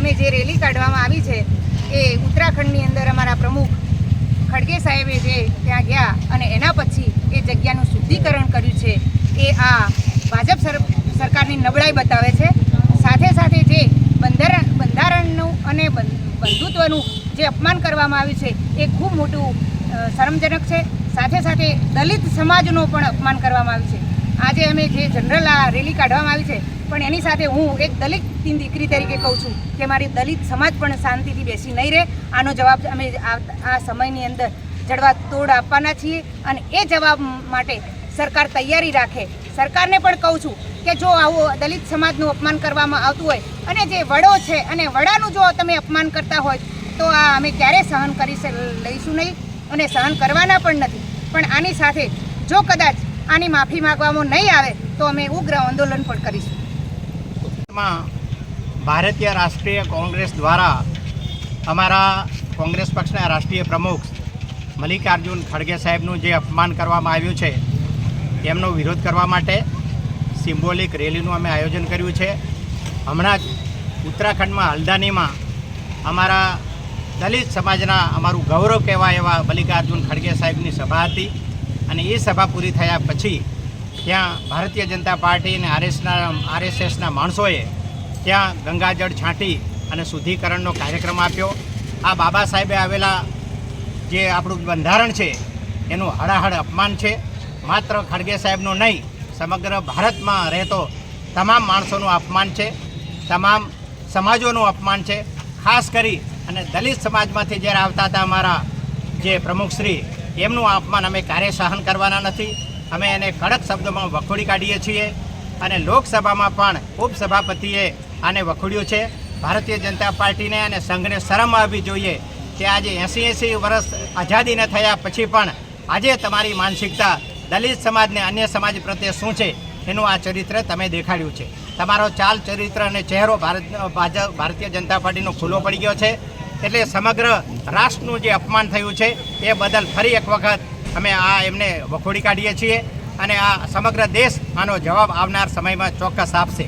અમે જે રેલી કાઢવામાં આવી છે એ ઉત્તરાખંડની અંદર અમારા પ્રમુખ ખડગે સાહેબે જે ત્યાં ગયા અને એના પછી એ જગ્યાનું શુદ્ધિકરણ કર્યું છે એ આ ભાજપ સરકારની નબળાઈ બતાવે છે. સાથે સાથે જે બંધારણનું અને બંધુત્વનું જે અપમાન કરવામાં આવ્યું છે એ ખૂબ મોટું શરમજનક છે. સાથે સાથે દલિત સમાજનું પણ અપમાન કરવામાં આવ્યું છે. આજે અમે જે જનરલ આ રેલી કાઢવામાં આવી છે પણ એની સાથે હું એક દલિતની દીકરી તરીકે કહું છું કે મારી દલિત સમાજ પણ શાંતિથી બેસી નહીં રહે. આનો જવાબ અમે આ સમયની અંદર જડબાતોડ આપવાના છીએ અને એ જવાબ માટે સરકાર તૈયારી રાખે. સરકારને પણ કહું છું કે જો આવું દલિત સમાજનું અપમાન કરવામાં આવતું હોય અને જે વડો છે અને વડાનું જો તમે અપમાન કરતા હોય તો આ અમે ક્યારેય સહન કરી લઈશું નહીં અને સહન કરવાના પણ નથી. પણ આની સાથે જો કદાચ આની માફી માગવામાં નહીં આવે તો અમે ઉગ્ર આંદોલન પણ કરીશું. ભારતીય રાષ્ટ્રીય કોંગ્રેસ દ્વારા અમારા કોંગ્રેસ પક્ષના રાષ્ટ્રીય પ્રમુખ મલ્લિકાર્જુન ખડગે સાહેબનું જે અપમાન કરવામાં આવ્યું છે એમનો વિરોધ કરવા માટે સિમ્બોલિક રેલીનું અમે આયોજન કર્યું છે. હમણાં જ ઉત્તરાખંડમાં હલ્દાનીમાં અમારા દલિત સમાજના અમારું ગૌરવ કહેવાય એવા મલ્લિકાર્જુન ખડગે સાહેબની સભા હતી અને એ સભા પૂરી થયા પછી ત્યાં ભારતીય જનતા પાર્ટી અને આરએસએસના માણસોએ ત્યાં ગંગાજળ છાંટી અને શુદ્ધિકરણનો કાર્યક્રમ આપ્યો. આ બાબા સાહેબે આવેલા જે આપણું બંધારણ છે એનું હળાહળ અપમાન છે. માત્ર ખડગે સાહેબનું નહીં, સમગ્ર ભારતમાં રહેતો તમામ માણસોનું અપમાન છે, તમામ સમાજોનું અપમાન છે. ખાસ કરી અને દલિત સમાજમાંથી જ્યારે આવતા હતા અમારા જે પ્રમુખશ્રી એમનું અપમાન અમે ક્યારેય સહન કરવાના નથી. અમે એને કડક શબ્દોમાં વખોડી કાઢીએ છીએ અને લોકસભામાં પણ ઉપસભાપતિએ આને વખોડ્યું છે. ભારતીય જનતા પાર્ટીને અને સંઘને શરમ આવવી જોઈએ કે આજે 80 વર્ષ આઝાદીને થયા પછી પણ આજે તમારી માનસિકતા દલિત સમાજને અન્ય સમાજ પ્રત્યે શું છે એનું આ ચરિત્ર તમે દેખાડ્યું છે. તમારો ચાલ ચરિત્ર અને ચહેરો ભારતીય જનતા પાર્ટીનો ખુલ્લો પડી ગયો છે. એટલે સમગ્ર રાષ્ટ્રનું જે અપમાન થયું છે એ બદલ ફરી એક વખત અમે એમને વખોડી કાઢીએ છીએ અને આ સમગ્ર દેશ આનો જવાબ આવનાર સમયમાં ચોક્કસ આપશે.